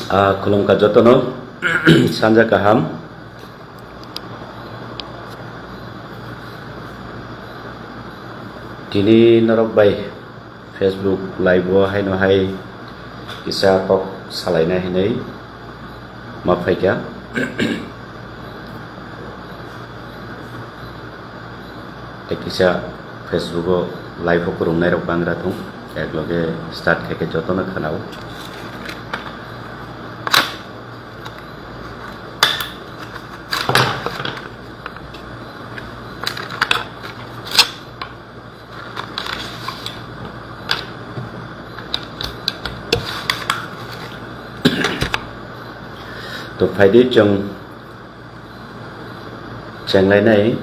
Kulungka jotono sanja kaham tini norok bai Facebook live hai no hai isa kok salaina hinai mafaika ekisa Facebook live kurung nai rok bangra thung ekloge start kheke jotono khanao to faidi chung chenglai nai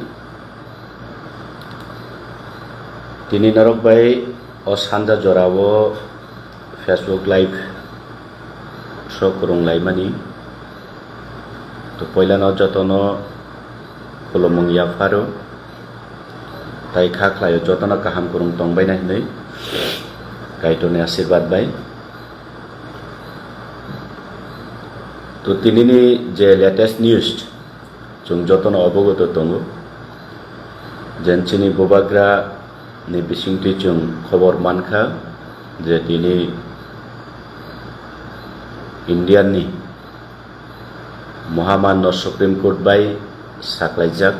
tini norok bai o sanja jorao Facebook live show kurung lai mani to poila no jotono kolomong ya faro tai kha khlayo jotono kaham kurung tongbai nai nei kaitone ashirwad bai to tinini je latest news chung jotono obogoto tongo jenchini bobagra ni bisingti chung khobor mankha je tini Indian ni Mohammed Supreme Court bai saklaijak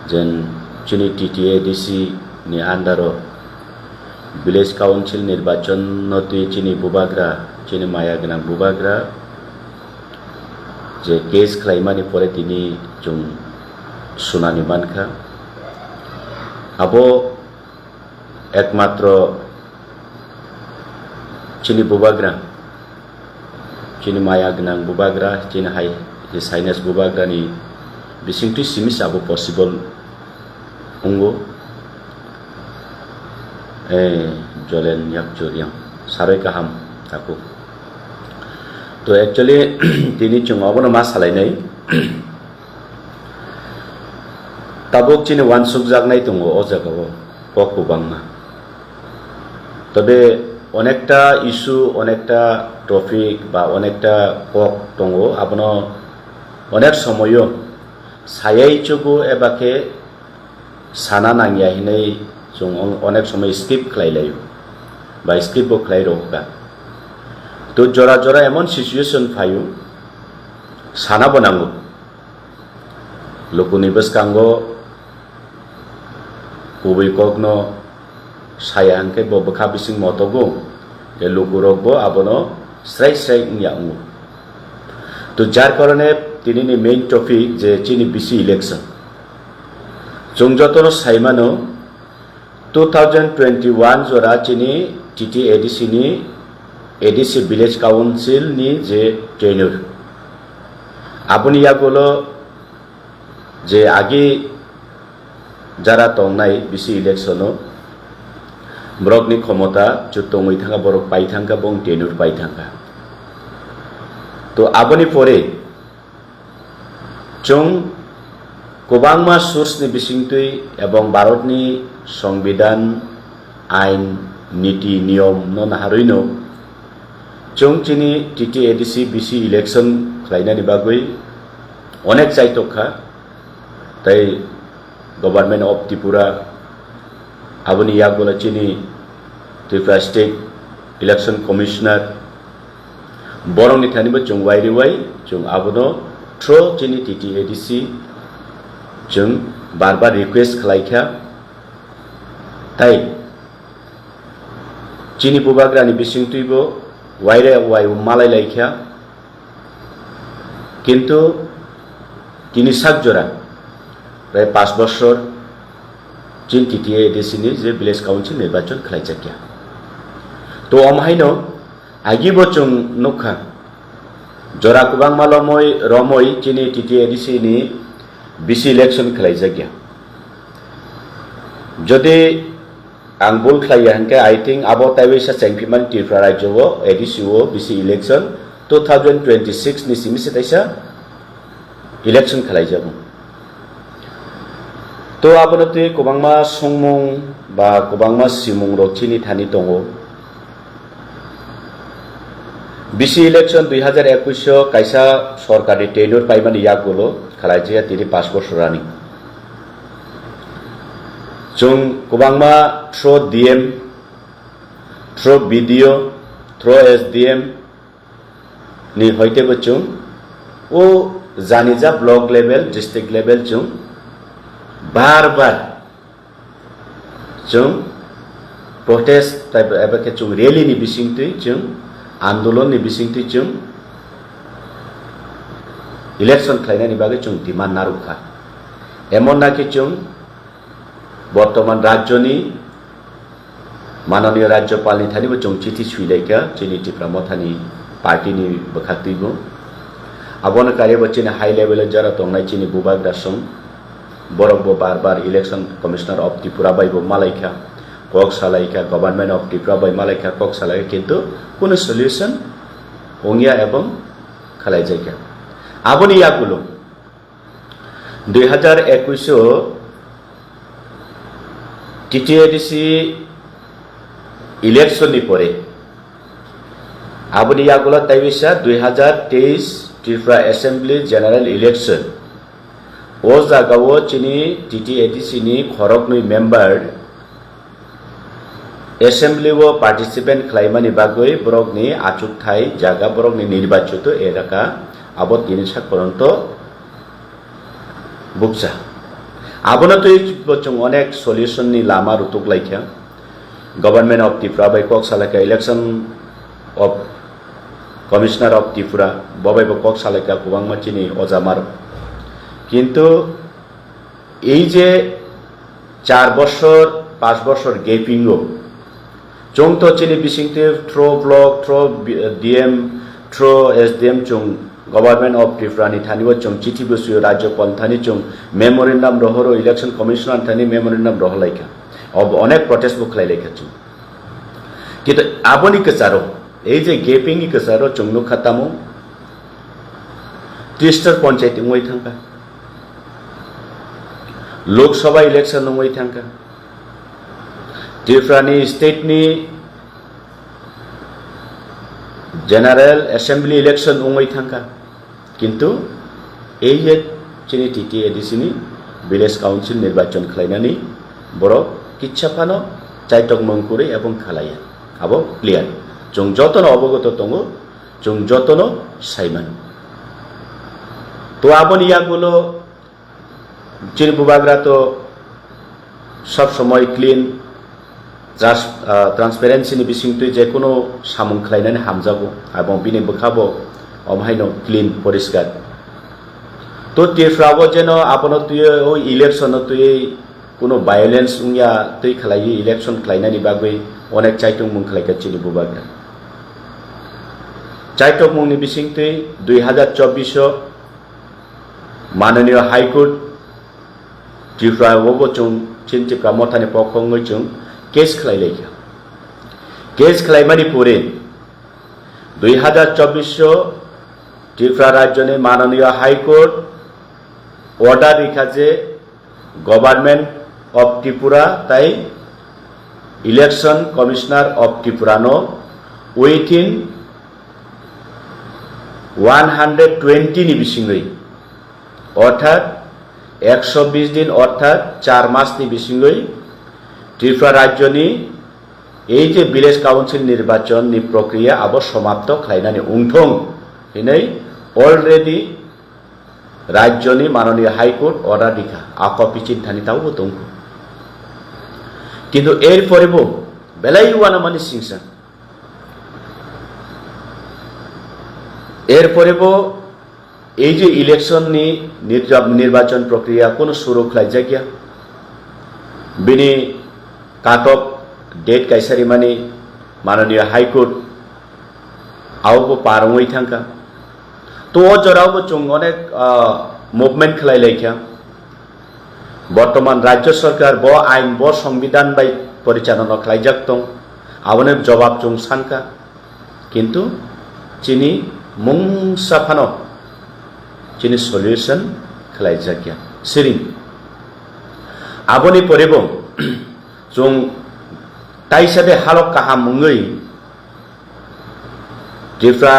jen chini TTADC ni andaro village council nirbachon noti chini bobagra chini maya gnang bobagra je case khlaimani pore tini chung sunani mankha abo ekmatro chini bobagra chini maya gnang bobagra chini hai je sinus bobagra ni bisingti simis abo possible ungo jolen yak joriang sarai kaham aku to actually tini chung abono mas salai nai tabok chini wan sukjak nai tungo o jagao pokku bangna tobe onekta issue onekta topic ba onekta pok tongo abono onek somoyo sayai chugo ebake sana nangya hinai chung onek somoy skip khlai layo ba skip bo khlai roka to jora jora emon situation phayu sana bonango lokuni beskango ubui kokno saya angke bo bakha bising motogo e lokurok bo abono strai strai nyangu to jar karone tini ni main topic je chini BC election jongjotono saimano 2021 jora chini TTADC ni ADC village council ni je tenure abuni yagolo je agi jara tongnai BC electiono borok ni khomota ju tongoi thanga borok pai thanga bong tenure pai thanga to abuni pore chung kobangma source ni bisingtui ebong bharat ni সংবিধান আইন নীতি নিয়ম no naharoino chung chini TTADC BC election khlainani bagoi onek chaitokha tai government of Tripura aboni yagola chini Tripura state election commissioner borong ni thani ba chung wairi wai chung abono thro chini TTADC chung barbar request khlaikha tai chini bobagra ni bisingtuibo waire wai malai laikha কিন্তু তিনি সাকজোরা প্রায় 5 বছর চীন TTADC ni je village council নির্বাচন খাইজাকিয়া তো অমহাইনো আগি বচং নখা জরা কুবাং মালময় রময় চিনি TTADC ni BC election খাইজাকিয়া যদি আংবুল খাইয়া হানকে আই থিং আবো তাইবেসা চেংপিমান Tripura রাজ্যও ADCO BC election 2026 ni simise taisa election খাইজাবো তো abonote kobangma songmung ba kobangma simung rok chini thani tongo BC election 2021 kaisa সরকারি tender পাইমানি ইয়াগুলো খালাইজিয়া 5 বছর রানি जों गोबांमा through DM through BDO through SDM नि हयतेबो जों ओ जानिजा ब्लक लेवल डिस्ट्रिक्ट लेवल जों बार-बार जों प्रोटेस्ट टाइप एबा के जों रैली नि बिसिंगथि जों आन्दोलन नि बिसिंगथि जों इलेक्शन खालायनायनि बागै जों डिमान्ड नारुखा एमन नाकि जों बर्तमान राज्यनि माननीय राज्यपालनि थानिबो जों चिठी सुइलायका चिनिटिफ्रा मथानि पार्टीनि बखातिबो आबोनो कार्यबो चिनि हाई लेवल जरा तंनाय चिनि बुबाग्रा सं बरबो बार-बार इलेक्शन कमिशनर ऑफ त्रिपुरा बायबो मालायका कक सालायका गवर्नमेंट ऑफ त्रिपुरा बाय मालायका कक सालायका किंतु कोनो सल्यूशन ओंगिया एवं खालायजायका आबोनि यागुलो 2021 TTADC इलेक्शन नि परे आबोनि यागुलो ताइबिसा 2023 त्रिपुरा असेंबली जनरल इलेक्शन ओ जागावो चिनि TTADC नि खरकनि मेंबर असेंबली वो पार्टिसिपेंट खालायमानि बागै बरकनि आचुकथाय जागा बरकनि निर्वाचित एलाका आबो 3 साक पर्यंत बुकसा आबोनो तो जों अनेक सल्यूशन नि लामा रुतुक लायखा गवर्नमेंट ऑफ त्रिपुरा बाय कक सालायका election of commissioner of Tripura बबायबो कक सालायका गोबां मानसिनि अजामार किंतु এই যে 4 বছর 5 বছর গেপিংও जों तो चिनि बिसिंगथे through block through DM through SDM जों गवर्नमेंट ऑफ त्रिपुरा नि थानिबो जों चिठी बसुयो राज्यपाल थानि जों मेमोरेंडम रहरो इलेक्शन कमिशनर थानि मेमोरेंडम रहलायका अब अनेक प्रोटेस्ट बुक खालायलायका जों किंतु आबोनि कसारो এই যে গেপিंग नि कसारो जों नु खातामो त्रिस्टर पंचायत ngoi थांका लोकसभा इलेक्शन ngoi थांका त्रिपुरानि स्टेटनि जनरल असेंबली इलेक्शन ngoi थांका किंतु এই যে চিনি TTADC नि विलेज काउंसिल निर्वाचन खालायनानै बर किच्छाफानो चाइटक मंकुरे एवं खालाया आबो क्लियर जों जतनो अवगत दङ जों जतनो साइमान तो आबोनि यागुलो चिनि बुबाग्रा तो सब समय क्लीन जास्ट ट्रांसपेरेंसी नि बिसिंगथि जे कोनो सामुं खालायनानै हामजागो एवं बिनि बखाबो अमहायनो क्लीन परिष्कार तो त्रिपुराबो जेनो आपनो तुयो ओ इलेक्शन तुयो कोनो वायलेंस उंया तै खालायि इलेक्शन खालायनायनि बागै अनेक चाइटं मुं खालायका चिनि बुबाग्रा चाइटक मुंनि बिसिंथि 2024 माननीय हाईकोर्ट त्रिपुरा वो जों चिन्तिफ्रा मथानि पखंगै जों केस खालायलायका केस खालायमानि पुरे 2024 त्रिपुरा राज्यनि माननीय हाईकोर्ट ऑर्डर रेखा जे गवर्नमेंट ऑफ त्रिपुरा ताई इलेक्शन कमिशनर ऑफ त्रिपुरा नो विथिन 120 नि बिसिङै अर्थात 120 दिन अर्थात 4 मास नि बिसिङै त्रिपुरा राज्यनि এই যে विलेज काउंसिल निर्वाचन नि प्रक्रिया आबो समाप्त खालायनानै उंथं हिनै अलरेडी राज्यनि माननीय हाईकोर्ट अर्डार दिखा आकपि चिन्तानितावबो दं किन्तु एर परेबो बेलायवाना माने सिंसा एर परेबो এই যে इलेक्शन नि निर्वाचन प्रक्रिया कोनो सुरु खालायजागिया बिनि काट अफ डेट कायसारि माने माननीय हाईकोर्ट आवबो पारङै थांका तो जरावबो जों अनेक मुभमेंट खालायलायखा बर्तमान राज्य सरकार ब आईन ब संविधान बाय परिचालना खालायजाक दं आवनो जवाब जों सानका किन्तु चिनि मुंसाफानो चिनि सल्यूशन खालायजागिया सिरिं आबोनि परेबो जों ताइसाबे हालक काहामुङै त्रिपुरा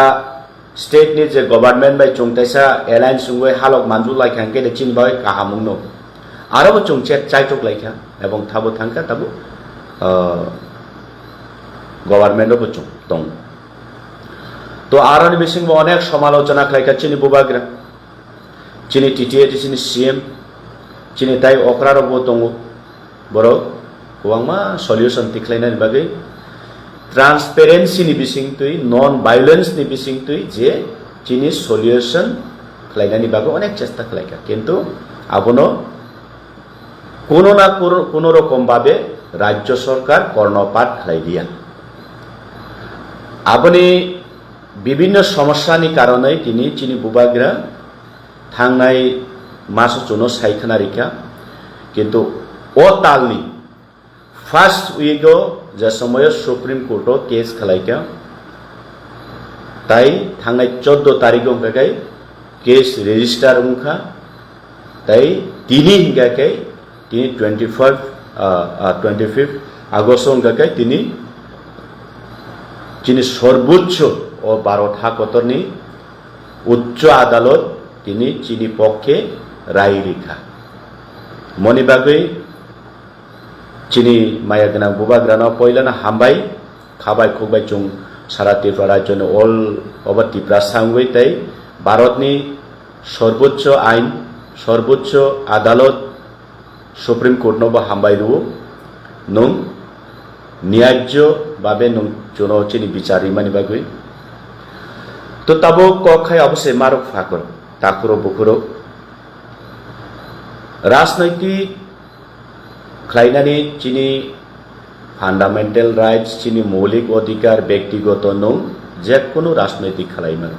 स्टेट नि जे गवर्नमेंट बाय चुंगताइसा एलायंस सुंगै हालक मानजु लाइखांके दे चिन बाय काहामुंनो आरो चुंगचे चाइटक लाइखा एवं थाबो थांका ताबो गवर्नमेंट बो चुंग दं तो आरनि बिसिं बो अनेक समालोचना खालायखा चिनि बुबाग्रा चिनि टिटिएडिसिनि सीएम चिनि ताइ अक्रारो बो दङ बरो गोबांमा सल्युशन तिख्लायनायनि बागै ट्रांसपेरेंसी नि बिसिं तुइ नन वायलेंस नि बिसिं तुइ जे चिनि सल्युशन खालायनायनि बागै अनेक चेष्टा खालायखा किन्तु आबनो कोनो ना कोनो रकम भावे राज्य सरकार कर्णपात खालायदिया आबनि विभिन्न समस्यानि कारणे दिनै चिनि बुबाग्रा थांनाय मास जुनो सायखनारिखा किन्तु ओ तालनि फर्स्ट वीको जे समय सुप्रीम कोर्टो केस खालायखा ताई थांनाय 14 तारिखो हंगाखै केस रेजिस्टार हंखा ताई दिनै हंगाखै दिनै 25 आगस्ट हंगाखै दिनै चिनि सर्वोच्च और 12 हाकतरनि उच्च आदालत दिनै चिनि पक्षे राय रेखा मनि बागै चिनि माया गोनां बुबाग्राना पहिलाना हामबाय खाबाय खुबाय जों सारा त्रिपुरा राज्यनि अल ओवर त्रिपुरा सांगै ताई भारतनि सर्वोच्च आइन सर्वोच्च आदालत सुप्रीम कोर्टनोबो हामबाय रु नों न्याय्य भावे नों जोनो चिनि बिचारिमानि बागै तो तबो कखाय अवश्य मारक फाकर ताकुरो बुकुरो राजनैतिक खालायनानै चिनि फान्डामेन्टेल राइट्स चिनि मौलिक अधिकार व्यक्तिगत नं जेकुनु राजनैतिक खालायमान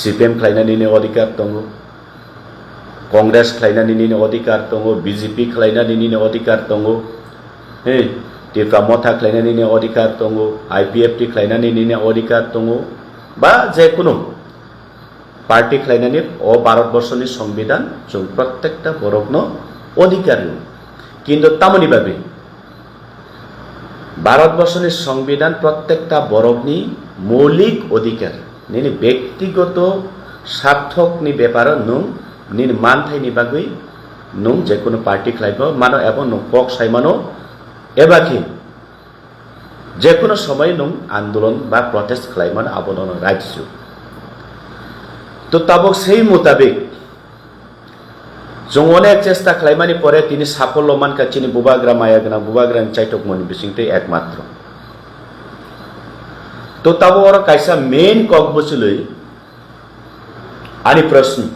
सीपीएम खालायनानै अधिकार दङ कांग्रेस खालायनानै अधिकार दङ बीजेपी खालायनानै अधिकार दङ त्रिपुरा मथा खालायनानै अधिकार दङ आईपीएफटी खालायनानै अधिकार दङ बा जेकुनु पार्टी खालायनानै ओ भारतवर्षनि संविधान जों प्रत्येकटा बरकनो अधिकार दङ किन्तु तामनि भाबे भारतवर्षनि संविधान प्रत्येकटा बरकनि मौलिक अधिकार निनि व्यक्तिगत स्वार्थकनि बेपार नों निनि मानथायनि बागै नों जेकुनु पार्टी खालायबो मानो एबं नों पक सायमानो एबाखि जेकुनु समय नों आंदोलन बा प्रोटेस्ट खालायमान आबनो राज्य तो ताबक सेई मुताबिक जों अनेक चेष्टा खालायमानि परे तिनि साफल्य मानखा चिनि बुबाग्रा माया गोनां बुबाग्रानि चाइटक मनि बिसिंते एकमात्र तो ताबो और कायसा मेन कक बसुलै आनि प्रश्न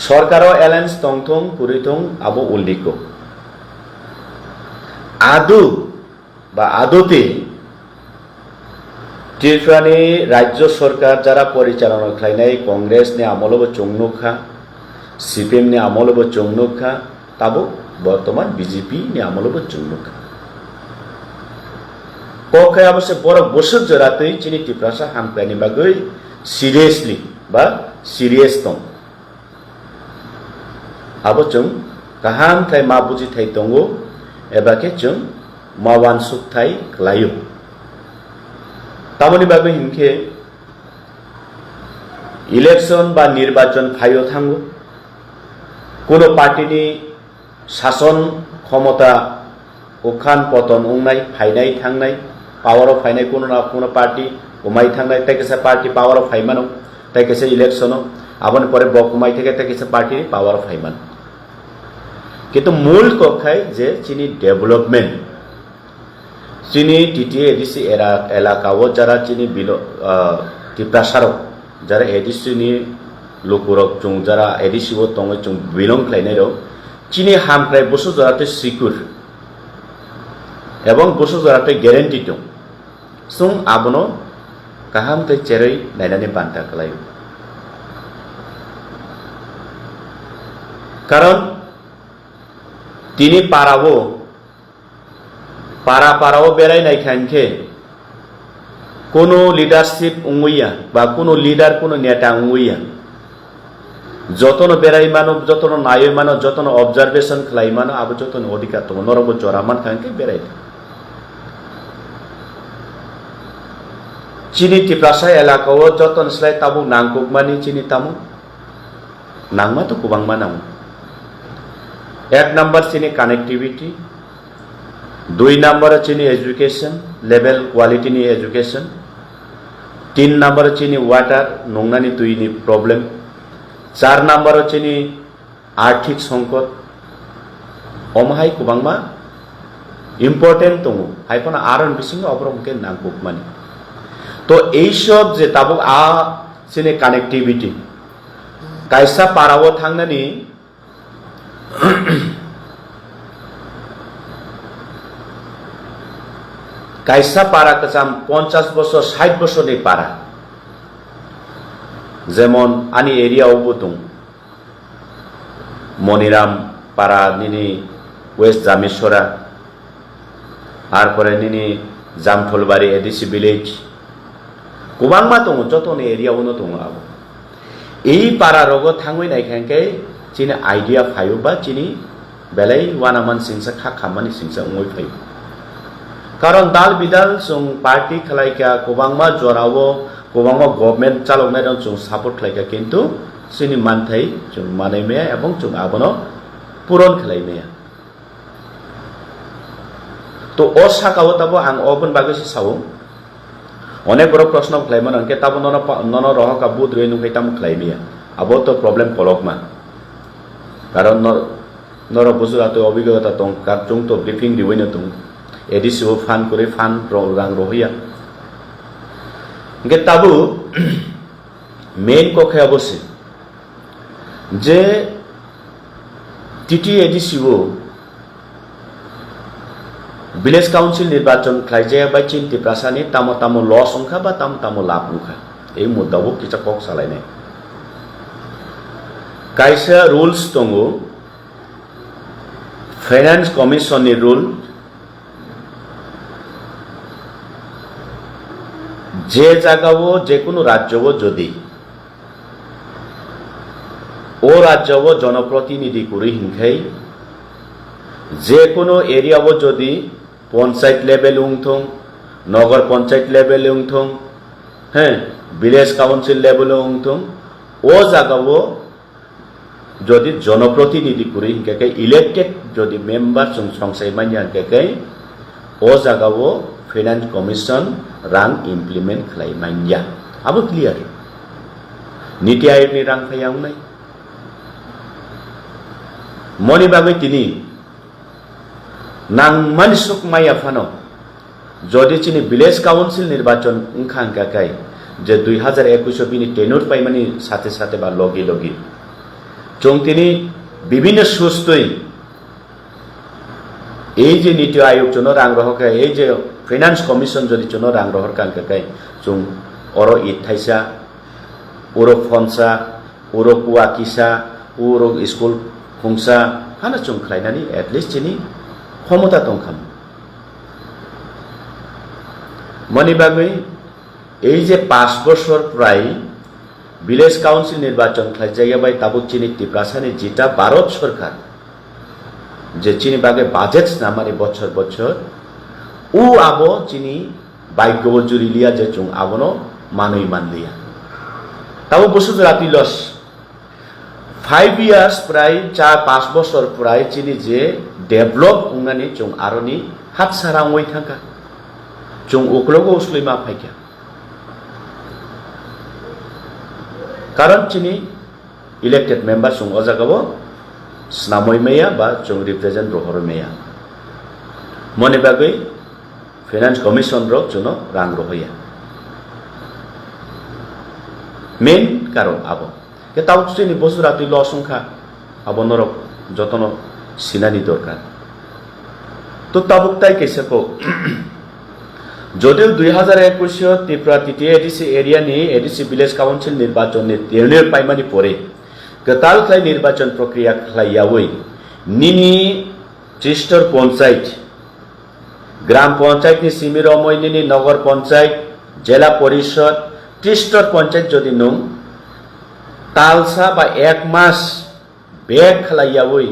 सरकारो एलायंस तंथं पुरिथं आबो उल्लिखो आदु बा आदते त्रिपुरानि राज्य सरकार जरा परिचालना खालायनाय कांग्रेसनि आमलबो चंनुखा सीपीएम नि आमलबो चंनुखा ताबो बर्तमान बीजेपी नि आमलबो चंनुखा कखाय अवश्य बर बोसोर जरातै चिनि त्रिपुरासा हामख्लायनि बागै सिरियसलि बा सिरियस दं आबो जों गाहाम थाय मा बुजिथाय दङ एबाके जों मावान सुखथाय खालायो तामनि बागै हिंखे इलेक्शन बा निर्वाचन फायो थांगो कोनो पार्टीनि शासन क्षमता उखान पतन उंनाय फायनाय थांनाय पावर अफ फायनाय कोनो ना कोनो पार्टी उमाय थांनाय ताकेसा पार्टी पावर अफ फायमानो ताकेसा इलेक्शनो आबन परे बकुमाय থেকে ताकेसा पार्टी पावर अफ फायमान किन्तु मूल कखाय जे चिनि डेभलपमेंट चिनि टीटीएडीसी एलाकाओ जरा चिनि बिलो त्रिपुरासारो जरा एडीसी नि लोकुरक जों जरा एडीसी वो तंग जों बिलं खालायनाय दं चिनि हामख्लाय बसु जराते सिक्योर एवं बसु जराते ग्यारेंटी दं जों आबनो गाहाम थाय चेरै नायनानै बान्था खालायो कारण तिनि पारावो पाराओ बेरायनाय खानखे कोनो लीडरशिप उंगैया बा कोनो लीडर कोनो नेता उंगैया जतनो बेराय मानो जतनो नाय मानो जतनो ऑब्जर्वेशन खालाय मानो आबो जतनो अधिकार दङ नरबो जरामान खानखे बेराय chini tiprasa elakao joton slai tabu nangkuk mani chini tamu nangma to kubang manang ek number chini connectivity 2 number chini education level quality ni education 3 number chini water nongnani tuini problem 4 number chini arthik songkot omhai kubangma important tongo haipona aron bisingo obrom ke nangkuk mani to ei sob je tabuk a chini connectivity kaisa parawo thangnani kaisa para kacham 50 বছর 60 বছর ni para যেমন ani area obutung moniram para nini west jameshwara আর পরে nini jamtholbari adc village kubangma tongo jotoni area uno tongo abo ei para rogo thangoi naikhanke chini idea phayo ba chini belai wanaman singsa kha khamani singsa ngoi phayo karon dal bidal sung party khalaika kubangma jorawo kubangma government chaloknai rong sung support khlaika kintu chini manthai sung manaime ebong sung abono puron khlaime to o sakao tabo ang open bagasi sawo অনেক বড় প্রশ্ন খাইমান অঙ্কে তাবো নন রহকা বুধ রেনু খাইতাম খাইমিয়া আবো তো problem পলকমান কারণ নর বুজুরাতে অভিজ্ঞতা তং কারজং তো ব্রিফিং দিবইনা তং এডিসিও ফান করে ফান রাং রহিয়া অঙ্কে তাবো মেইন কখে অবশ্যই যে টিটি এডিসিও ভিলেজ কাউন্সিল নির্বাচন খাইজায়া বাই চিন্তি প্রাসানি তামো তামো লস সংখ্যা বা তামো তামো লাভ সংখ্যা এই মুদ্দাবো কিছা কক সালাইনাই কাইসা রুলস দङो ফাইনান্স কমিশনनि রুল যে জায়গাও যে কোনো রাজ্যও যদি ও রাজ্যও জনপ্রতিনিধি করি হিংখাই যে কোনো এরিয়াও যদি পঞ্চায়েত লেভেল উংথং নগর পঞ্চায়েত লেভেল উংথং হ্যাঁ ভিলেজ কাউন্সিল লেভেল উংথং ও জায়গাও যদি জনপ্রতিনিধি করি হিংখাকে ইলেক্টেড যদি মেম্বার সংসাই মানি হিংখাকে ও জায়গাও ফাইনান্স কমিশন রাং ইমপ্লিমেন্ট খালাই মাইয়া আবো ক্লিয়ার নীতি আয়োগনি রাং ফাইয়াং নাই মনি বাগৈ তিনি নাংমানি সুক মাইয়া ফানো যদি চিনি ভিলেজ কাউন্সিল নির্বাচন উংখাংকাকাই যে 2021 বিনি টেনুর পাইমানি সাথে সাথে বা লগি লগি চং তিনি বিভিন্ন সুস্থই এই যে নীতি আয়োগ জন রাং রহকা এই যে ফাইনান্স কমিশন যদি জন রাং রহর কাংকাকাই চং অরো ইথাইসা ওরো ফনসা ওরো কুয়াকিসা ওরো স্কুল খুংসা হানা চং খাইনানি এটলিস্ট চিনি ক্ষমতা দंखाम মনি বাগৈ এই যে 5 বছর প্রায় ভিলেজ কাউন্সিল নির্বাচন খাইজাইয়া বাই তাবুক চিনি টিপ্রাসানি যেটা ভারত সরকার যে চিনি বাগে বাজেট নামারি বছর বছর ও আবো চিনি বাইক জুরিলিয়া যে চুং আবনো মানুই মানলিয়া তাবো বসু রাতি লস 5 years প্রায় 4-5 বছর প্রায় চিনি যে ডেভেলপ উংনানি চুং আরনি হাত সারা ওই থাকা চুং ওকলগো উসলিমা ফাইকা কারণ চিনি ইলেক্টেড মেম্বার চুং অজাগাবো স্নামই মেয়া বা চুং রিপ্রেজেন্ট রহর মেয়া মনে বাগৈ ফাইনান্স কমিশন রক চুন রাং রহইয়া মেইন কারণ আবো তাও চিনি বছর রাতি ল সংখ্যা আবো নরক যতন সিনানি দরকার তো তাবুক তাই কেসেকো যদিও 2021 ত্রিপুরা তৃতীয় এডিসি এরিয়া নি এডিসি ভিলেজ কাউন্সিল নির্বাচন টেরনির পাইমানি পরে গতাল খাই নির্বাচন প্রক্রিয়া খাইয়াওই নিনি চিস্টর পঞ্চায়েত গ্রাম পঞ্চায়েত নি সিমিরময় নিনি নগর পঞ্চায়েত জেলা পরিষদ চিস্টর পঞ্চায়েত যদি নং তালসা বা 1 মাস বেগ খাইয়াওই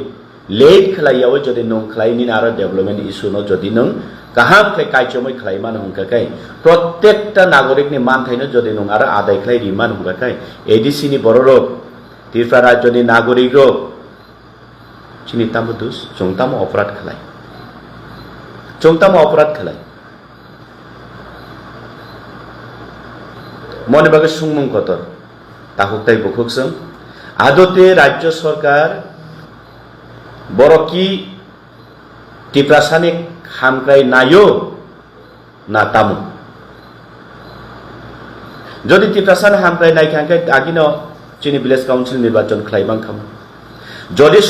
लेट खलाइयाव जदि नों खलाइनि आरो डेभलपमेन्ट इशु न जदि नों गाहाम कायचमै खलाइमान हुंखाखाय प्रत्येकटा नागरिकनि मानथायनो जदि नों आरो आदाय खलाइ रिमान हुंखाखाय एडिसि नि बर' रग त्रिपुरा राज्यनि नागरिक रग चिनि तामो दुस चंतामो अपराध खलाय मने बागे सुंमुं कतर ताहुकताय बुखुकसं आदते राज्य सरकार बरकी त्रिपुरासानि हामक्राय नायो ना तामु जदि त्रिपुरासानि हामक्राय नायखांखाय आगिनो चिनि विलेज काउन्सिल निर्वाचन खलायबां खामो जदि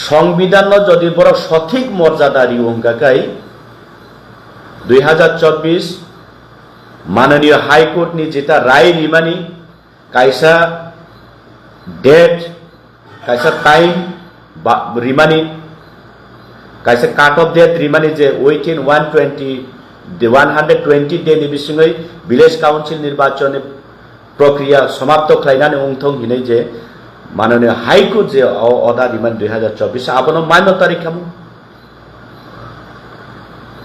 সংবিধান যদি বড় সঠিক মর্যাদা রিওংকাকাই 2024 মাননীয় হাইকোর্ট নি যেটা রায় রিমানি কাইসা ডেট কাইসা টাইম রিমানি কাইসা কাট অফ ডেট রিমানি যে উইথিন 120 ডে नि बिसिङै विलेज काउन्सिल निर्वाचन प्रक्रिया समाप्त खालायनानै उंथं हिनै जे माननीय हाईकोर्ट जे अर्डार रिमान 2024 आबनो मान्यतारि खामो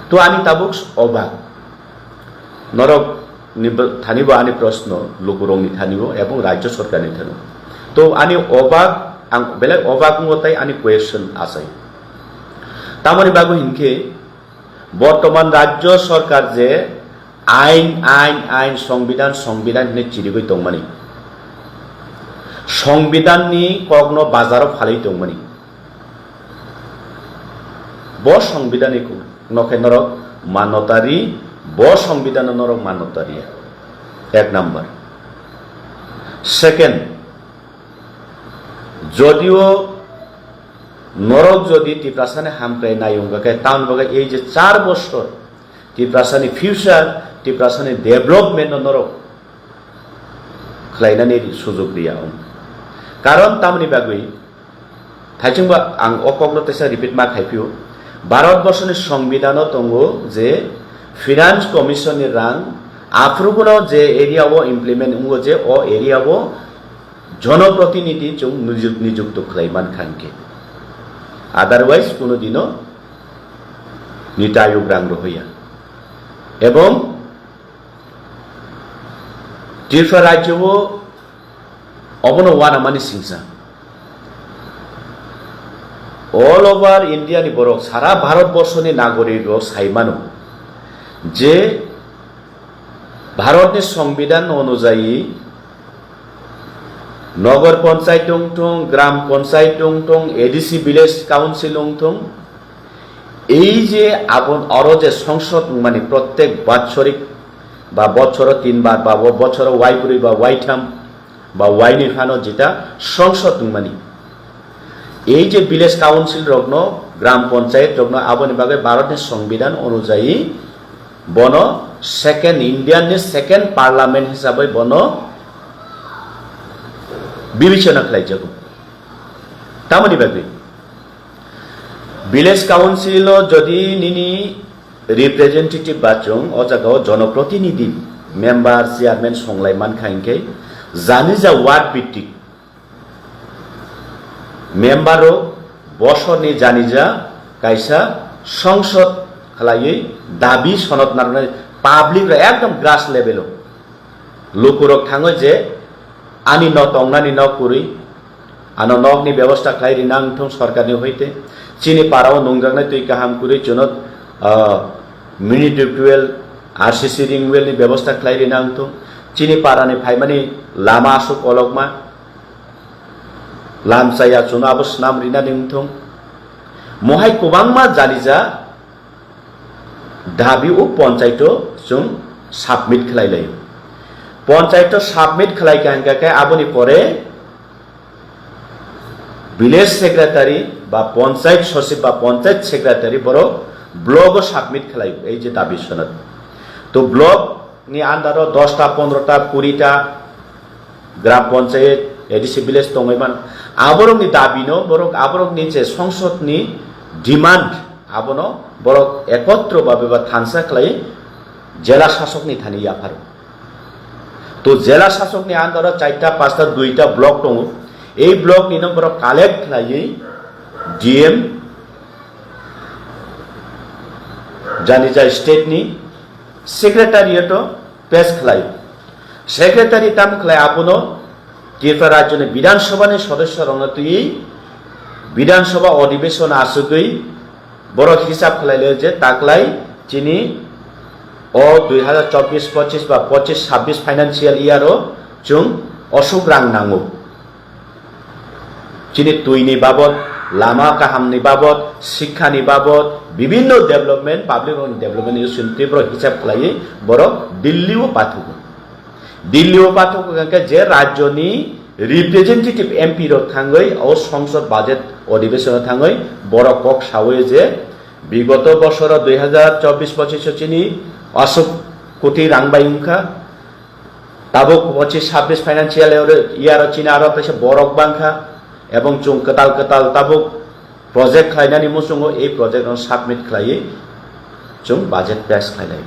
तो आनी ताबुक अबाक नरक थानिबो आनी प्रश्न लोकुरंनि थानिबो एवं राज्य सरकारनि थानिबो तो आनी अबाक आं बेलेग अबाक मताय आनी क्वेश्चन आसाय तामनि बागु हिनके बर्तमान राज्य सरकार जे आइन संविधान ने चिरिगै दंमानि संविधाननि कग्न बाजाराव फालै दंमानि ब संविधानिखौ नखे नरक मानतारि ब संविधान नरक मानतारि एक नम्बर सेकेंड जदिओ नरक जदि त्रिपुरासानि हामक्राय नायंगाखाय टाउन बागै এই যে 4 বছর त्रिपुरासानि फ्यूचार त्रिपुरासानि डेभलपमेन्ट नरक खलायनानै सुजुग गैया कारण तामनि बागै थाइथिंबा आं अकग्नतेसा रिपिट मा खायफियो भारतवर्षनि संविधानाव दंगो जे फिनान्स कमिशननि रां आफ्रुगुनाव जे एरियाव इमप्लिमेन्ट उंगो जे अ एरियाव जनप्रतिनिधि जों नियुक्त खलायमान खानके अदरवाइज कोनो दिनो नीति आयोग रां रहोया एवं त्रिपुरा राज्यव अबनो वानामानि सिंसा ऑल ओवर इंडिया नि बरक सारा भारतवर्षनि नागरिक साइमानो जे भारतनि संविधान अनुयायी नगर पंचायत दंथं ग्राम पंचायत दंथं एडिसि विलेज काउन्सिल दंथं এই যে আপন আরো যে সংসদ মানে প্রত্যেক বাৎসরিক বা বছর 3 বার বা বছর ওয়াইপুরি বা ওয়াইথাম বা ওয়াইনি ফানো যেটা সংসদ মানে এই যে ভিলেজ কাউন্সিল রগ্ন গ্রাম পঞ্চায়েত রগ্ন আবনি বাগে ভারতের সংবিধান অনুযায়ী বন সেকেন্ড ইন্ডিয়ান সেকেন্ড পার্লামেন্ট হিসাবে বন বিবেচনা খাইজাগো তামনি বাগে ভিলেজ काउन्सिल जदि निनी रिप्रेजेंटेटिव बाचों अजागाव जनप्रतिनिधि मेम्बार चेयरमैन संलायमान खाइनके जानि जा वार्ड भित्तिक मेम्बारो बसरनि जानि जा कायसा संसद खालायै दाबि सनद नारनाय पाब्लिक एकदम ग्रास लेभेलाव लोकुरक थाङो जे आनि न तंनानि न कुरि आनो नगनि व्यवस्था खालायरि नांथों सरकारनि होइते चीनी पाराव नंगांनाय तुई गाहाम कुरि चुनत मिनिट्युवेल आरसीसी रिंगवेल नि व्यवस्था खालायरि नांथों चीनी पारानि फाइमानि लामा आसुक अलगमा लामसाया चुना अब स्नाम रिना निंथों महाय गोबांमा जालिजा दाबि उ पन्चायतो जों साबमिट खालायलायो पन्चायतो साबमिट खालायखांगाखाय आबनि परे विलेज सेक्रेटारि बा पंचायत सचिव बा पंचायत सेक्रेटारि बरो ब्लग सबमिट खालायो এই যে দাবি সনদ तो ब्लग नि आन्दाराव 10टा 15टा 20टा ग्राम पंचायत एडिसि विलेज दंगैमान आबरंनि दाबिनो बरक आबरंनि जे संसदनि डिमान्ड आबनो बरक एकत्र भाबे बा थानसा खालाय जिला शासकनि थानि आफार तो जिला शासकनि आन्दाराव 4टा 5टा 2टा ब्लक दङ এই block ni no borok collect khlai DM janija state ni secretariat পেশ khlai secretary tam khlai apuno Tripura রাজ্যের বিধানসভার সদস্য রঙতুই বিধানসভা অধিবেশন আসুকই বড় হিসাব খাইলে যে তাকলাই চিনি ও 2024-25 বা 25-26 ফাইনান্সিয়াল ইয়ারও जों অসুখ রাং নাঙ্গো চিনি তুইনি বাবদ লামা কাহামনি বাবদ শিক্ষানি বাবদ বিভিন্ন development public development issue Tripura হিসাব খাইয়ে বড় দিল্লিও পাঠক যে রাজ্যনি রিপ্রেজেন্টেটিভ এমপি থাঙ্গই ও সংসদ বাজেট অধিবেশন থাঙ্গই বড় কক সাওয়ে যে বিগত বছর 2024-25 চিনি 80 কোটি রাং বাইংখা তাবো 25-26 ফাইনান্সিয়াল ইয়ার চিনি আরো পেছে বড়ক বাংখা এবং जों কতাল তাবো প্রজেক্ট খাইনানি মুসুঙ্গো এই প্রজেক্ট সাবমিট খাইয়ে जों বাজেট পেশ খাইলাই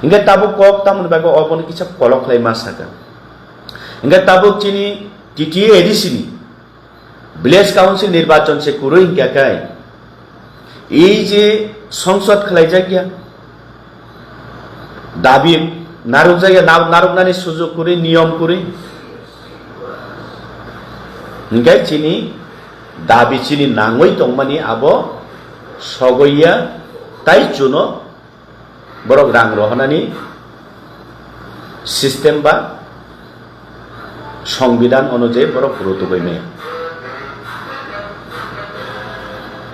इंगे ताबुक कok tamun bago obon kisap kolok lai masaka इंगे ताबुक चिनी टीटीए एडिसिनी विलेज काउंसिल निर्वाचन से कुरुई क्या काय এই যে সংসদ খেলাই জায়গা দাবি নারুক জায়গা নারুকনানি সুযোগ করে নিয়ম করে इंगे चिनी দাবি চিনি নাঙ্গই তংমানি আবো সগইয়া তাই চুনো বড় রাং রহনানি সিস্টেম বা সংবিধান অনুযায়ী বড় গুরুত্ব বইমে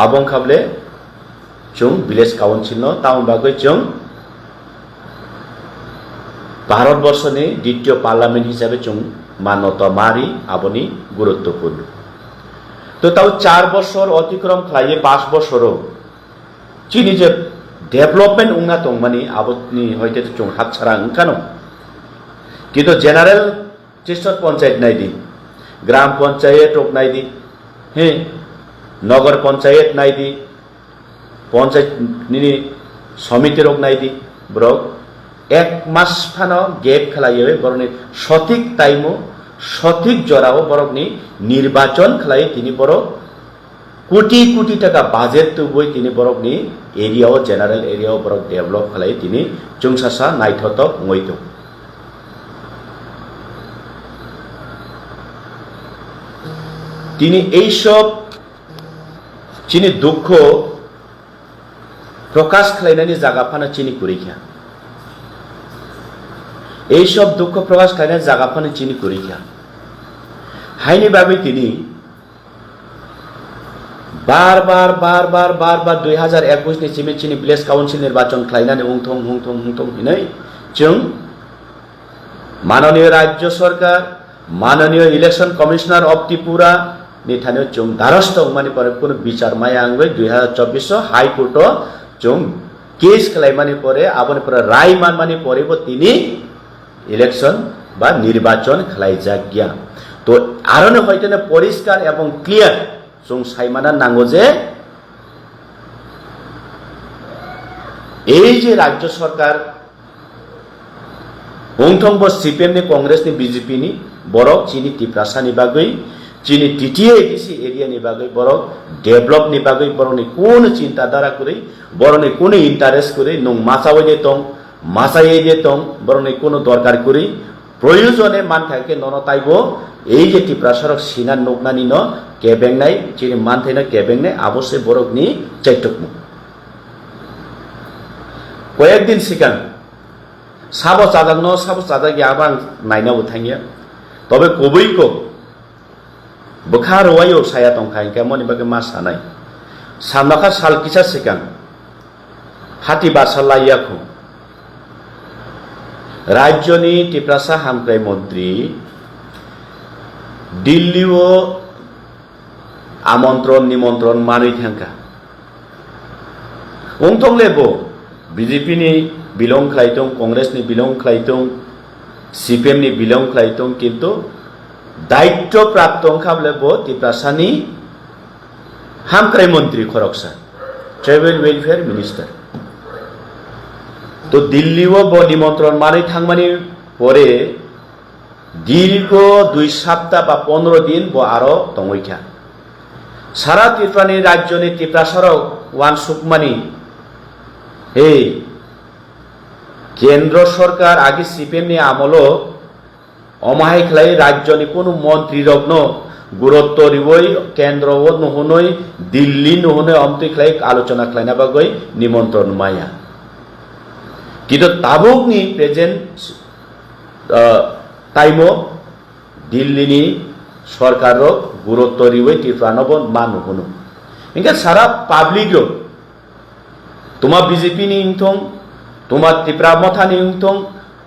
আবং খাবলে जों ভিলেজ কাউন্সিল ন টাউন বাগৈ जों ভারতবর্ষনি দ্বিতীয় পার্লামেন্ট হিসাবে जों মান্যতা মারি আবনি গুরুত্বপূর্ণ তো তাও 4 বছর অতিক্রম খাইয়ে 5 বছরও চিনি যে डेभलपमेंट उंगा तंगमानी आबोतनी हयते जों हातछारा ओंखानो किन्तु जेनारेल डिस्ट्रिक्ट पंचायत नायदि ग्राम पंचायत रोक नायदि हे नगर पंचायत नायदि पंचायत नि समिति रोक नायदि ब्रक एक मास फानो गेप खलायो बरनि सठिक टाइमो सठिक जराओ बरकनि निर्वाचन खलायो तिनि बरक कोटी कोटी टाका बाजेट तो बई तिनि बरकनि एरियाओ जेनारेल एरियाओ बरक डेभलप खालाय तिनि जोंसासा नायथतक मयतो तिनि এই সব চিনি দুঃখ প্রকাশ খালাইনানি জায়গা ফানা চিনি করিখা এই সব দুঃখ প্রকাশ খালাইনানি জায়গা ফানা চিনি করিখা হাইনি ভাবে তিনি बार बार 2021 नि चिमे चिनी विलेज काउंसिल निर्वाचन खालायनानै उंथं हिनै जों माननीय राज्य सरकार माननीय इलेक्शन कमिशनर ऑफ त्रिपुरा नि थानो जों दारस्थ माने पर कुन विचार माया आंगै 2024 हाई कोर्ट जों केस खालायमानि परे आबनि पर राय मानमानि परेबो तिनि इलेक्शन बा निर्वाचन खालायजागिया तो आरने हयतने परिष्कार एवं क्लियर जों साइमाना नांगो जे এই যে রাজ্য সরকার उंथंब सीपीएम नि कांग्रेस नि बीजेपी नि बरक चिनी टिप्रासा नि बागै चिनी टीटीए एडिसी एरिया नि बागै बरक डेभलप नि बागै बरनि कोन चिंता धारा करै बरनि कोन इंटरेस्ट करै नं मासावै दे तं मासायै दे तं बरनि कोन दरकार करै प्रयोजने मान थाके नन ताइबो এই যে টিপ্রাসারক সিনার নকনানি ন কেবেংনাই চিনি মানথাইনা কেবেংনাই অবশ্যই বরকনি চাইটকমু কয়েকদিন সিগাং সাবো চাদাগি আবাং নাইনাবো থাঙ্গিয়া তবে কবৈকো বখা রওয়াইও সায়া তংখাই কেমনি বাগে মা সানাই সামনাখা সালকিসা সিগাং হাতি বাসালাইয়াখো রাজ্যনি টিপ্রাসা হামক্রাই মন্ত্রী दिल्लीओ आमंत्रण निमंत्रण मानै थांखा उंथं लेबो बीजेपी नि बिलं खालायथं कांग्रेस नि बिलं खालायथं सीपीएम नि बिलं खालायथं किन्तु दायित्व प्राप्त खाबलेबो टिप्रासानि हामक्राय मंत्री खरकसा ट्राइबल वेलफेयर मिनिस्टर तो दिल्लीओ बो निमंत्रण मानै थांमानि परे দীর্ঘ 2 সপ্তাহ বা 15 দিন ব আরো তংইখা সারা ত্রিপুরানি রাজ্যনি ত্রিপুরা সড়ক ওয়ান সুকমানি হে কেন্দ্র সরকার আগে সিপিএম নি আমল অমাহাই খেলাই রাজ্যনি কোনো মন্ত্রী রগ্ন গুরুত্ব রিবই কেন্দ্র ও নহনই দিল্লি নহনই অমতি খেলাই আলোচনা খেলাইনা বাগৈ নিমন্ত্রণ মায়া কিন্তু তাবুকনি প্রেজেন্ট টাইমো দিল্লিনি সরকার গুরুত্ব রিবই ত্রিপুরা নব মা নহনো ইনকা সারা পাবলিক তোমা বিজেপি নি ইংথং তোমা ত্রিপুরা মথা নি ইংথং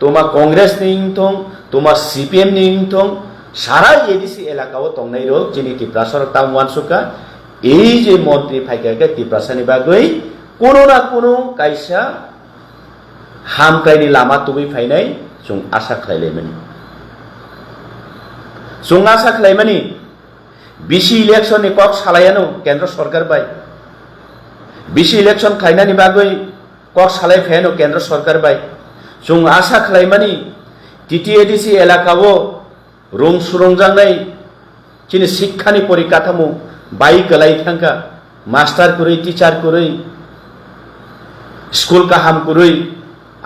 তোমা কংগ্রেস নি ইংথং তোমা সিপিএম নি ইংথং সারা এডিসি এলাকাও তংনাই রোগ যিনি ত্রিপুরা সরকার তাম ওয়ানসুকা এই যে মন্ত্রী ফাইকাকে ত্রিপুরা সানি বাগৈ কোনো না কোনো কাইসা হামক্রাইনি লামা তুবি ফাইনাই जों आसा खालायलायमानि जों आसा खालायमानि बिसि इलेक्शन नि कक सालायानो केंद्र सरकार बाय बिसि इलेक्शन खालायनानि बागै कक सालायफायानो केंद्र सरकार बाय जों आसा खालायमानि टिटिएडिसि एलाकाओ रं सुरंजांनाय चिनि शिक्षानि परिकाठामो बाय गलाय थांका मास्टार कुरै टीचार कुरै स्कुल काहाम कुरै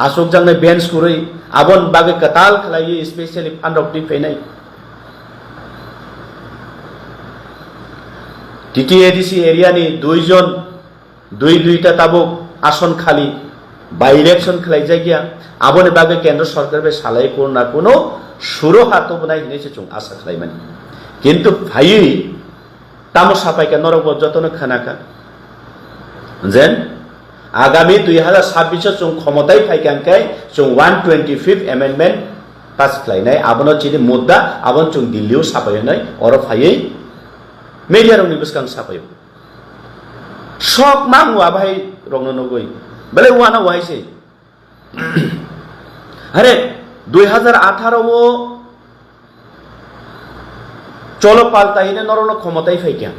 आसोक जांनाय बेंच कुरै आबन बागै कताल खालायो स्पेशली फान्ड अफ फैनाय टिटिएडिसि एरियानि दुईटा ताबुक आसन खाली बाय इलेक्शन खालाय जायगा आबन बागै केंद्र सरकार बे सालाय कोना कोनो सुरो हातो बनाय हिनेसे जों आसा खालायमानि किन्तु भाई तामो सापायका नरक जतन खानाका जेन आगामी 2026 जों क्षमताय फायखांखाय जों 125 एमेंडमेंट पास खालायनाय आबनो चिनि मुद्दा आबन जों दिल्लीयाव सापायनाय अर फायै मीडिया रंनि बसकां सापायो सब मांगवा भाई रंनो नगै बले वाना वाइसे अरे 2018 वो चलो पाल्टाइने नरनो क्षमताय फायखां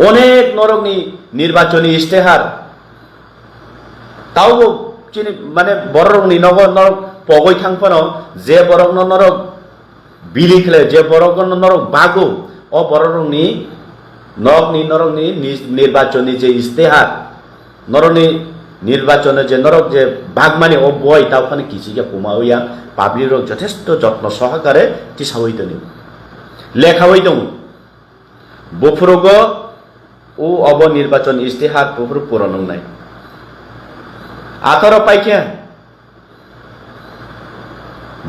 अनेक नरकनि निर्वाचनी इस्तेहार ताव चिनि माने बररंनि नगर नरक पगै थांफानो जे बरक नरक बिलि खेले जे बरक नरक बागो अ बररंनि नरकनि निर्वाचनी जे इस्तेहार नरकनि निर्वाचन जे नरक जे बागमानि अ बय तावखाने किसिके पुमावया पाब्लिक यथेष्ट যত্ন সহকারে টিসাवै दनि लेखावै दं बफुरग ও অব নির্বাচন ইস্তেহার পুরো পূরণ নাই 18 পাইকে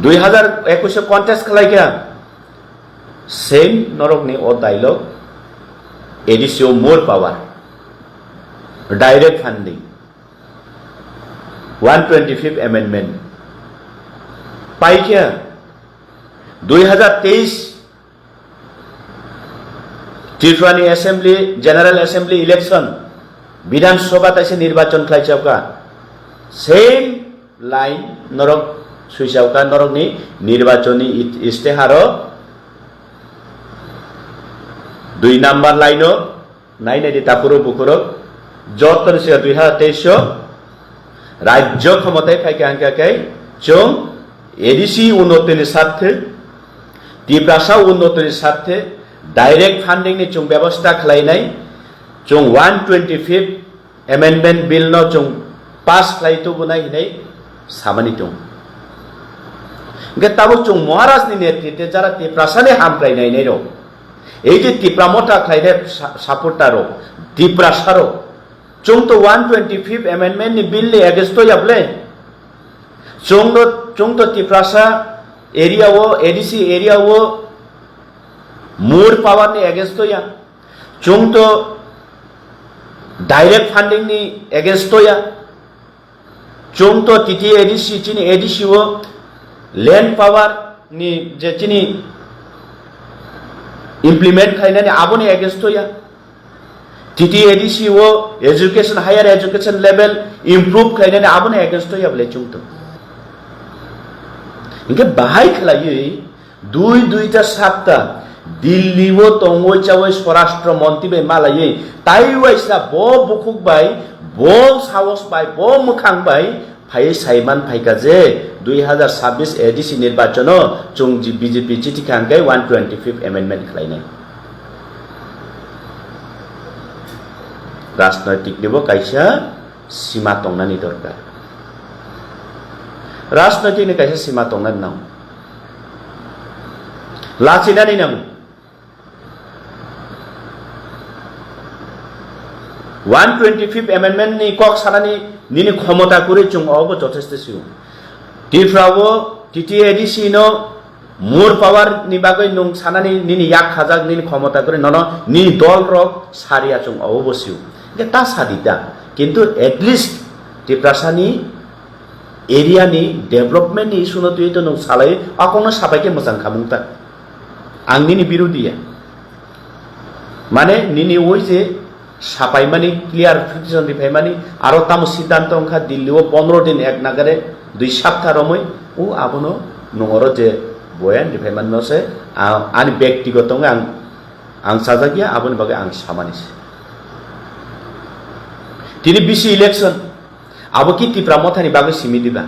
2021 কন্টেস্ট খেলাইকা সেম নরকনি ও ডায়লগ এডিসিও মোর পাওয়ার ডাইরেক্ট ফান্ডিং 125 अमेंडमेंट पाइके 2023 त्रिपुरानि असेंबली जनरल असेंबली इलेक्शन विधानसभा तैसे निर्वाचन खालायचावका सेम लाइन नरक सुइसावका नरकनि निर्वाचनी इस्तेहार 2 नम्बर लाइन नाइनायदि तापुरो बुकुरो जतन से 2023 राज्य क्षमताय फायखांखाय जों एडिसि उन्नतिनि स्वार्थे त्रिपुरा उन्नतिनि स्वार्थे डायरेक्ट फंडिंग नि जों व्यवस्था खालायनाय जों 125 अमेंडमेंट बिल न जों पास खालायतो बनाय हिनाय सामानि दं गताबो जों महाराज नि नेतृत्वे जारा त्रिपुरासानि हामप्रायनाय नै रो এই যে ত্রিপুরা মটা খাইদে সাপোর্টার ত্রিপুরা সারো जों तो 125 अमेंडमेंट नि बिल नि एगेंस्ट याबले जों तो त्रिपुरासा एरिया वो एडीसी एरिया वो मूर पावर नि एगेंस्ट या जों तो डायरेक्ट फंडिंग नि एगेंस्ट या जों तो टीटी एडीसी चिनी एडीसी वो लैंड पावर नि जे चिनी इम्प्लीमेंट खाइनानि आबोनि एगेंस्ट या टीटी एडीसी वो education higher education level improve खाइनानि आबोनि एगेंस्ट या बले जों तो इनके बाहाय खलायै दुईटा सातटा दिल्ली वो तंगो चावै स्वराष्ट्र मंत्री बे मालायै ताई वाइसा बो बुखुक बाय बो सावस बाय बो मुखां बाय ফাই সাইমান ফাইকা যে 2026 এডিসি নির্বাচন চুং বিজেপি চিঠি খাঙ্গাই 125 এমেন্ডমেন্ট খাইনাই রাজনৈতিক নিব কাইসা সীমা তংনানি দরকার রাজনৈতিক ni kaisa sima tongnan nang lachinani nang 125th amendment ni kok sanani nini khomota kuri chung obo jotheste siu tifrabo TTADC no more power ni bagoi nung sanani nini yak khajak nini khomota kuri nono ni dol rok saria chung obo siu ge ta sadita kintu at least tiprasani area ni development ni issue no tu itu nung salai akono sabaike mojang khamungta ang nini birudiya mane nini oi je সাপাই মানে clear fiction রিফাই মানে আরো তাম সিদ্ধান্ত অংখা দিল্লি ও 15 দিন এক নাগারে 2 সপ্তাহ রমই ও আবনো নংর যে বয়ান রিফাই মানে নসে আনি ব্যক্তিগত আং সাজাগিয়া আবন বাগে আং সামানিস তিনি বিসি ইলেকশন আবো কি টিপ্রা মথানি বাগে সিমি দিবা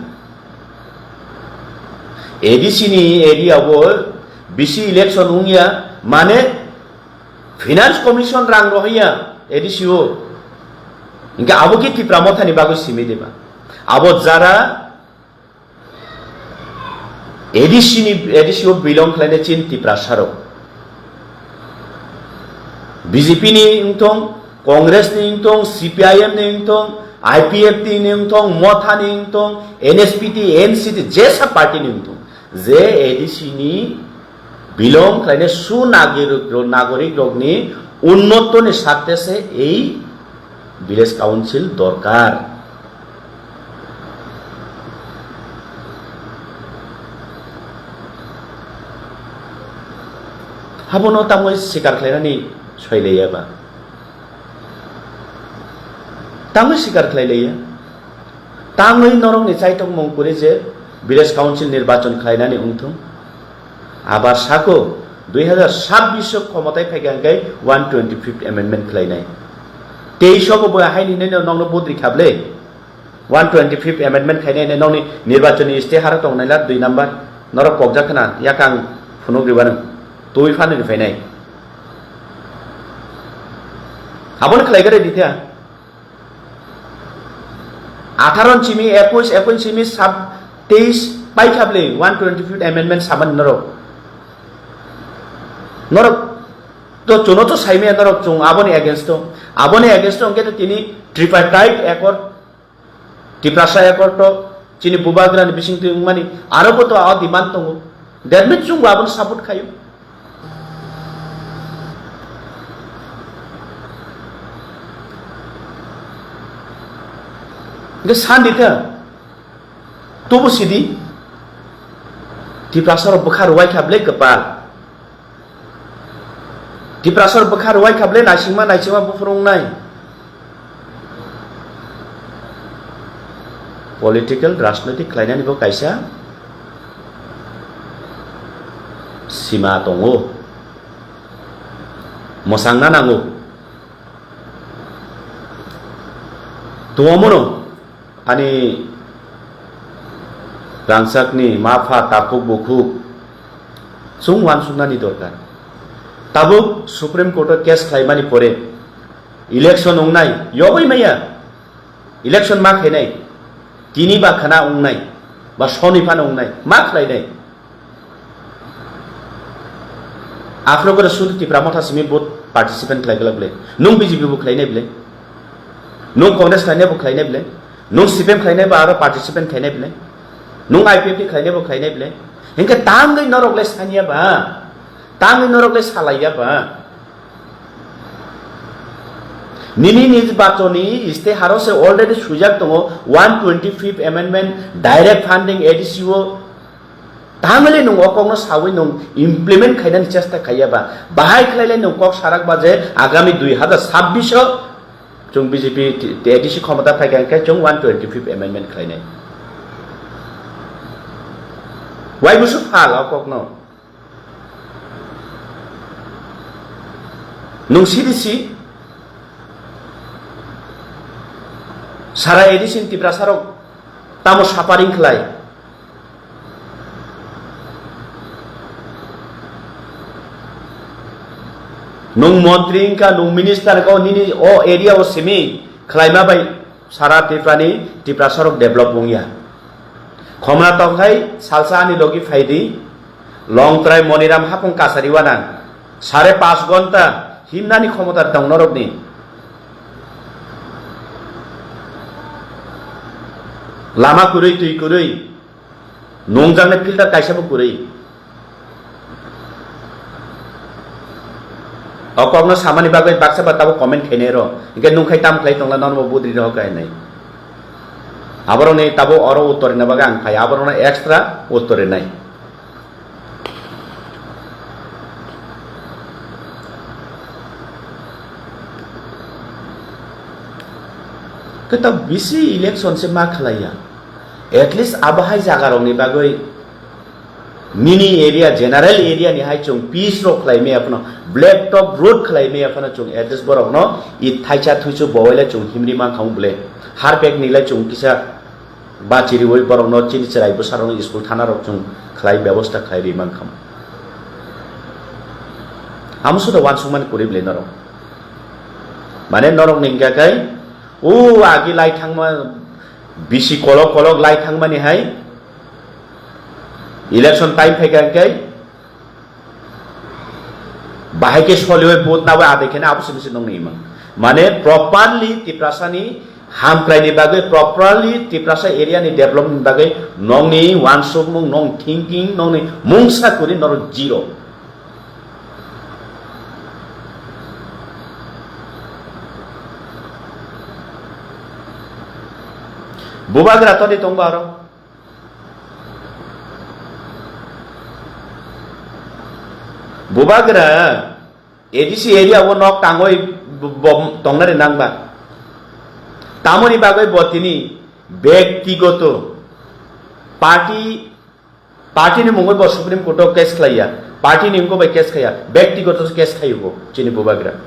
এডিসি নি এরিয়া ও বিসি ইলেকশন উংয়া মানে ফিনান্স কমিশন রাং রহিয়া এডিসিও ইনকা আবো কি টিপ্রা মথানি বাগে সিমি দিবা আবো যারা এডিসিও বিলং খাইনে চিন টিপ্রা সারক বিজেপি নি ইংথং কংগ্রেস নি ইংথং সিপিআইএম নি ইংথং आईपीएफ नी इंथों मोथा नी इंथों एनएसपी टी एनसीटी जैसा पार्टी नी इंथों जे एडीसी नी बिलोंग खाइने सु नागरिक लोग नी उन्नत ने साथे से এই ভিলেজ কাউন্সিল দরকার হাবনো তামই শিকার খাইনানি সইলেয়াবা তামই শিকার খাইলেয়া তামই নরং নি চাইতং মংপুরে যে ভিলেজ কাউন্সিল নির্বাচন খাইনানি উংথং আবার সাকো 2026 ক্ষমতায় ফাইগাঙ্গাই 125th amendment খাইনাই 23 বো হাইনি নে নংনো বদ্রি খাবলে 125th amendment খাইনাই নে নংনি নির্বাচনী ইস্তেহার তংনাইলা 2 নাম্বার নরক পগজাখনা ইয়াকাং ফুনুগ্রিবানো তুই ফানি ফাইনাই হাবন খাইগারে দিতা 18 চিমি 21 চিমি 23 পাই খাবলে 125th amendment সামান নরক নরক তো চুনো তো সাইমে নরক চুং আবনি এগেইনস্ট অঙ্কে তিনি ট্রিপার্টাইট একর টিপ্রাসা একর তো চিনি বুবাগ্রানি বিসিং তুই মানি আরো তো আ ডিমান্ড দङ দ্যাট মিন্স চুং আবন সাপোর্ট খায়ো गे सान्दिथा तबु सिदी टिप्रासर बखार वाइ खाबले कपाल टिप्रासर बखार वाइ खाबले नाइसिमा बुफुरंग नाय पलिटिकल राजनैतिक खालायनानि बो कायसा सीमा दङ मोसांना नांगौ दङमोन ani rangsakni mafa takuk bukuk sungwan sunani dorkar tabuk supreme court case khlaimani pore election ongnai yoboi maya election ma khainai tini ba khana ongnai ba sonifan ongnai ma khlainai afrogor suti pramotha simi bot participant khlaiglable nung bjp bu khlainai ble nung congress khlainai bu khlainai ble nung CPM khlainai ba aro participant khlainai ble nung IPF khlainai bo khlainai ble hinka tangai norokle sania ba tangai norokle salaiya ba nini nirbachoni isteharo se already sujak tongo 125th amendment direct funding ADCO tamale nung okongno sawi nung implement khainan chesta khaiya ba bahai khlaile nung kok sarak ba je agami 2026 जों BJP ADC क्षमता फाइगांखाय जों 125th amendment खालायनाय वाइ बुसु फाल अककनो नं CDC सारा ADC Tipra सारक tamo saparing khlai nung montri ka nung minister ko nini o area o simi khlai ma bai sara Tripura sarok develop bungya khomna tongkai salsa ani logi faidi long try moniram hapung kasari wana 5.5 ঘন্টা himnani khomotar dong norokni lama kurui tui kurui nongjangne filter kaisa bo kurui okogno samani bagoi baksa batabo comment khene ro inge nungkhai tam khlai tongla normo budri ro kai nai abarone tabo oro uttore na baga ang khai abarone extra uttore nai kita bisi election se ma khlaiya at least abahai jaga rongni bagoi mini area general area ni hai chung peace ro khlai me apno black top road khlai me apna chung address borok no I thaicha thuichu boile chung himri ma khang ble har pek ni lai chung kisa ba chiri oi borok no chini cherai bo sarong school thana rok chung khlai byabostha khlai ri man kham amsu da wan sungman kuri ble norok mane norok ningga kai o agi lai thangma bisi kolok kolok lai thangma ni hai election time phaikan kai bahai ke soliwe bot na ba ade khena abusi bisi nong ni ma mane properly Tiprasani ham krai ni bagai properly Tiprasa area ni development bagai nong ni wan sumung nong thinking nong ni mungsa kuri nor zero bubagra to di tongbaro bubagra ADC area wo nok tangoi tongnare nangba tamoni bagoi botini ব্যক্তিগত party ni mungoi bo supreme court of case khlaiya party ni mungoi case khaya ব্যক্তিগত case khayugo chini bubagra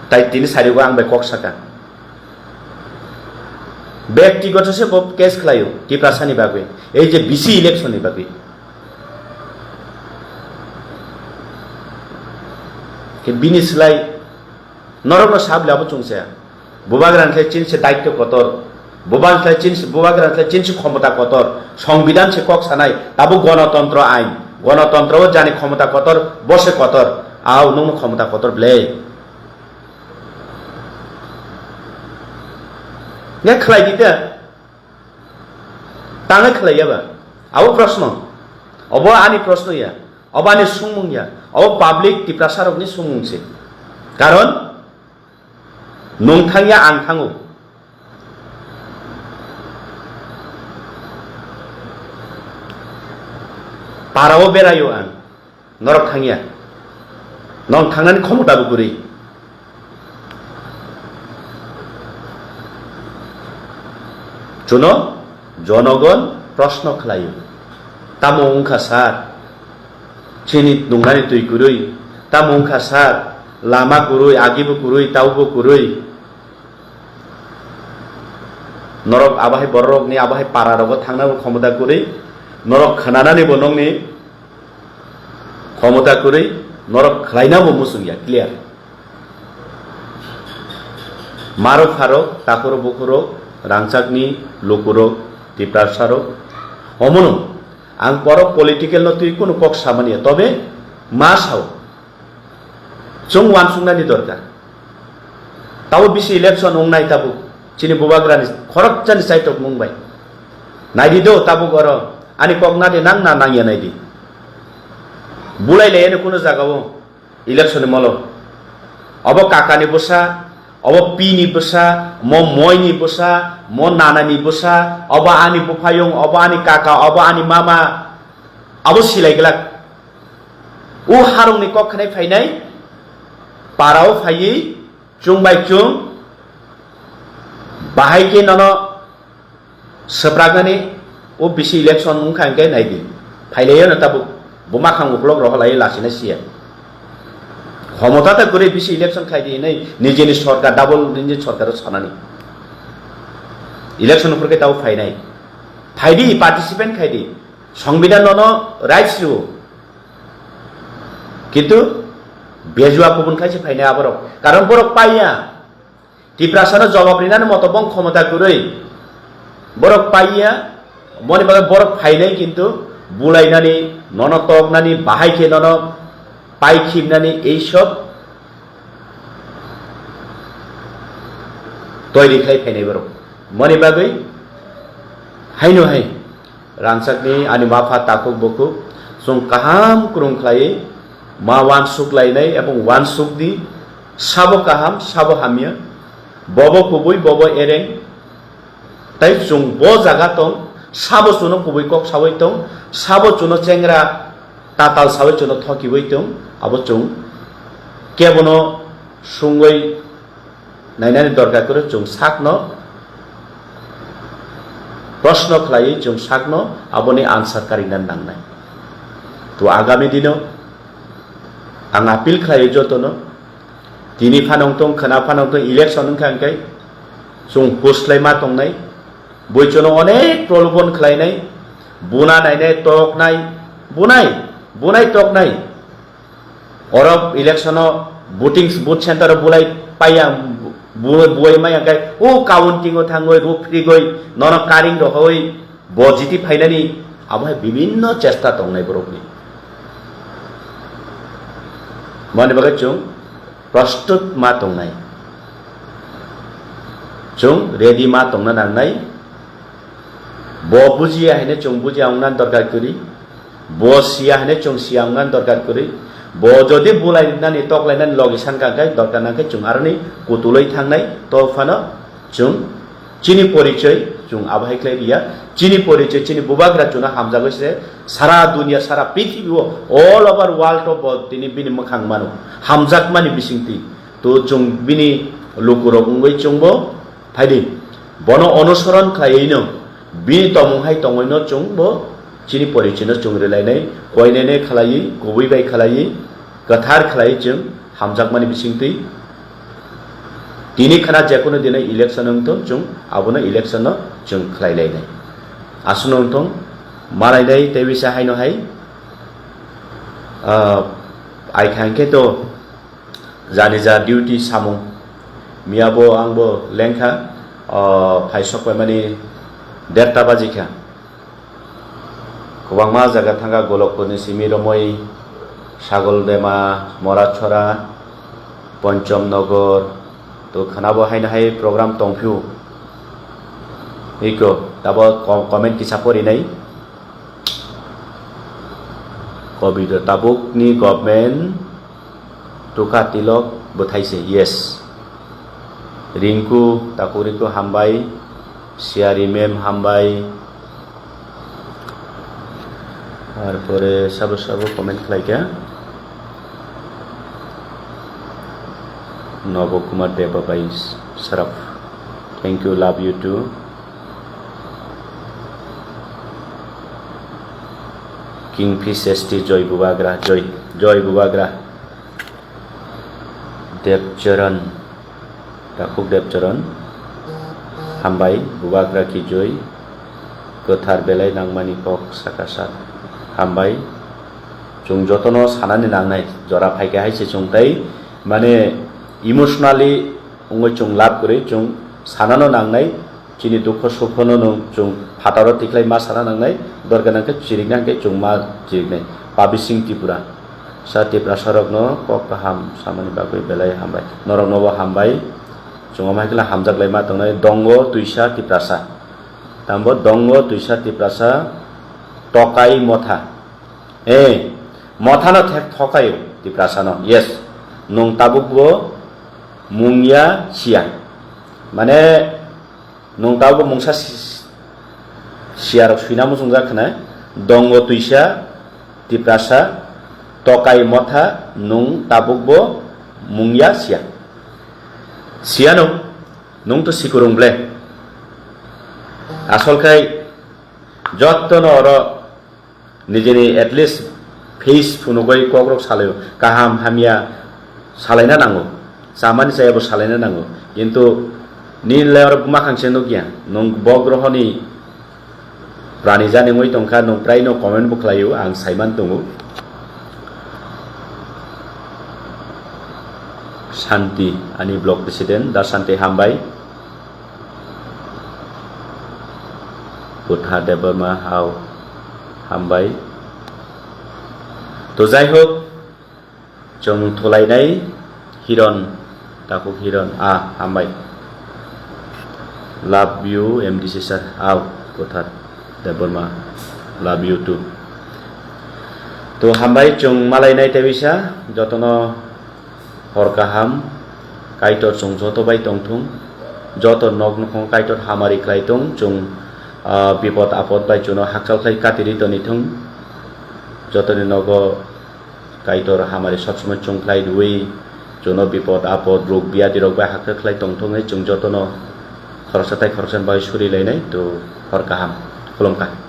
tai tini sarigo ang be kok saka ব্যক্তিগত সে case খেলাইও Tiprasani বাগবে এই যে BC election নি বাগবে কে বিনিসলাই নরম সাবলাবো চুংসে বুবাগ্রান কে চিনসে দায়িত্ব কতর বুবাগ্রান কে চিনসে ক্ষমতা কতর সংবিধান সে কক সানাই তাবো গণতন্ত্র আইন গণতন্ত্রও জানি ক্ষমতা কতর বসে কতর আও নং ক্ষমতা কতর ব্লে nge khlai dite tangai khlaiya ba abo proshno obo ani proshno ya obo ani sungmung ya obo public Tiprasa rokni sungmung se karon nongthangya ang thangu parao berayo an norok thangya nong thangnani khomota bo guri জনগণ প্রশ্ন খেলাইও তামো উংখা সার চিনি নুংনানি তুই কুরুই তামো উংখা সার লামা কুরুই আগিবো কুরুই তাওবো কুরুই নরক আবাহে বড়রক নি আবাহে পারারব থাংনাবো ক্ষমতা কুরুই নরক খানানানি বনংনি ক্ষমতা কুরুই নরক খাইনাবো মুসুংয়া ক্লিয়ার মারো Faro তাকরো বকরো rangchakni lokurok Tiprasarok omono ang borok political no tui kono kok samani tobe ma sao chung wan sungnani dorkar tao bisi election ongnai tabu chini bubagrani khorokchani saitok mungbai naidi do tabu goro ani kokna de nang na nang ya naidi bulai le ene kono jagao election molo obo kakani bosa obo pini bosa mo moini bosa mo nanani bosa obo ani bupayong obo ani kaka obo ani mama abo silai gelak u harong ni kok khanai phainai parao phai chung bai chung bahai ke nono sepragani o bisi election mungkhang ke naidi phaileo na tabu buma khang uklok ro halai lasina sia ক্ষমতাটা করে বেশি election খাই দিয়ে নেই নিজে সরকার double নিজে সরকারের ছানানি election উপরে তাও ফাইনাই ফাইদি পার্টিসিপেন্ট খাইদি সংবিধান নন রাইটস রু কিন্তু বেজুয়া কুবুন খাইছে ফাইনাই আবরক কারণ বরক পাইয়া টিপ্রাসানো জবাব নিনানো মতবং ক্ষমতা করেই বরক পাইয়া মনে বাগে বরক ফাইনাই কিন্তু বুলাইনানি নন তকনানি বাহাইকে নন পাইখিবনানি এইসব তৈরি খাই ফাইনাই বরক মনে বাগै হাইনো হাই রানসাकनि आनि माफा ताकुक बकुक जों काहाम क्रुंख्लायै मा वान सुकलायनाय एबं वान सुकनि साबो काहाम साबो हामिया बबो कुबुय बबो एरें ताइ जों ब जागा दं साबो चुनो कुबुय कक साबै दं साबो चुनो चेंग्रा ताताल साबै चुनो थकिबै दं आबो जों केबनो सुंगै नायनानै दरकार करे जों साकनो प्रश्न खालायै जों साकनो आबोनि आन्सार कारिनानै नांनाय तो आगामी दिनाव आं आपिल खालायो जतनो दिनै फानंथं खोना फानंथं इलेक्शन खांखाय जों हुस्लाय मा दंनाय बयजोनो अनेक प्रलोभन खालायनाय बुना नायनाय टकनाय बुनाय टकनाय अरब इलेक्शनाव भोटिं बुथ सेन्टाराव बुलाय पाया बुय माया गाय ओ काउंटिंग थांगय रुफ्रिगय नन कारिं रहय बजिति फाइनानि आबहाय विभिन्न चेष्टा दंनाय बरकनि माने बागै जों प्रस्तुत मा दंनाय जों रेडी मा दंना नांनाय ब बुजिया हेने जों बुजिया अंगनान दरकार करी ब सिया हेने जों सिया अंगनान दरकार करी ब जदि बुलायनानै टकलायनानै लगिसान गांखाय दरकार नांखाय जों आरनि कुतुलै थांनाय तफानो जों चिनि परिचय जों आबहायख्लाय बिया चिनि परिचय चिनि बुबाग्रा जों हामजागैसे सारा दुनिया सारा पृथ्वी ऑल ओवर वर्ल्ड ऑफ दिनै बिनि मोखां मानो हामजाक मानि बिसिंति तो जों बिनि लुकुरगै जोंबो फायदि बनो अनुसरण खायैनो बिनि तमुहाय तंगैनो जोंबो चिनि परिचयनो जों रेलायनाय कयनाय खालायै गुबैबाय खालायै गथार खालायै जों हामजाक मानि बिसिंति दिनै खाना जेखुनु दिनै इलेक्शन अंथं जों आबोनो इलेक्शन जों खालायलायनाय आसुन अंथं मालायनाय तेबिसा हायनो हाय आइखांखे तो जानि जा डिउटी सामु मियाबो आंबो लेंखा फाइसक माने 1:30 बाजिखा गोबांमा जायगा थांगा गलकपुरनि सिमिरमय सागलदैमा मराछरा पंचम नगर तो खानाबो हायनो हाय प्रोग्राम तंफिउ इको दाबो कमेन्ट किसा परिनाय कबिर ताबुकनि गभर्नमेन्ट तुका तिलक बोथाइसे यस रिंकु ताकुरिको हामबाय सियारी मेम हामबाय तारपरे साबो कमेन्ट खालायगा नव कुमार देवाबाई सरफ thank you love you too kingfish ST जय बुबाग्रा जय बुबाग्रा देवचरण दाकुक देवचरण हामबाय बुबाग्रा की जय गोथार बेलाय नांमानि कक साकासार हामबाय जों जतनो सानानि नांनाय जरा फाइगा हायसे जोंथाय माने इमोशनली उंगै जों लाभ करे जों सानानो नांनाय चिनि दुख सुखनो जों फाटारो तिख्लाय मा साना नांनाय दरगानांके चिरिगनांके जों मा चिरिगनाय पाबिसिं त्रिपुरा साति प्रसारकनो कक हाम सामानि बागै बेलाय हामबाय नरनबो हामबाय जों माइकला हामजागलाय मा दंनाय दंग तुइसा तिप्रासा तामबो दंग तुइसा तिप्रासा टकाई मथा ए मथानो थकायो तिप्रासानो यस नं ताबुकबो मुंगिया सिया माने नंताबो मुंसा सियार सुइनामो जोंजाखना दंग तुइसा तिप्रासा टकाई मथा नं ताबुकबो मुंगिया सिया सियानो नं तो सिकुरुंब्ले आसलखाय जत्तनो अर निजेनि एटलिस्ट फेस फुनुगै कग्रक सालायो गाहाम हामिया सालायना नांगौ सामानि सायाबो सालायना नांगौ किन्तु ni leor bumakangse nugya nung bogrohoni prani jani moi tongkha nung prai no comment buklayu ang saiman tongo Shanti ani block president da Shanti hambai Putha Deborma hau hambai to jai hok jong tholainai hiron takuk hiron hambai love you MDC sir hau Putha Deborma love you too to hambai jong malainai tebisa jotono hor kaham kaitor jong joto bai tongthung joto nog nokong kaitor hamari klaitong jong bipod apod bai jono hakal khai katiri tonithung jotoni nogo kaitor hamari sobসময় chungklai dui jono bipod apod rog biadi rog bai hakal khai tongthung jong jotono khorsatai khorsan bai suri lainai to hor kaham khulumka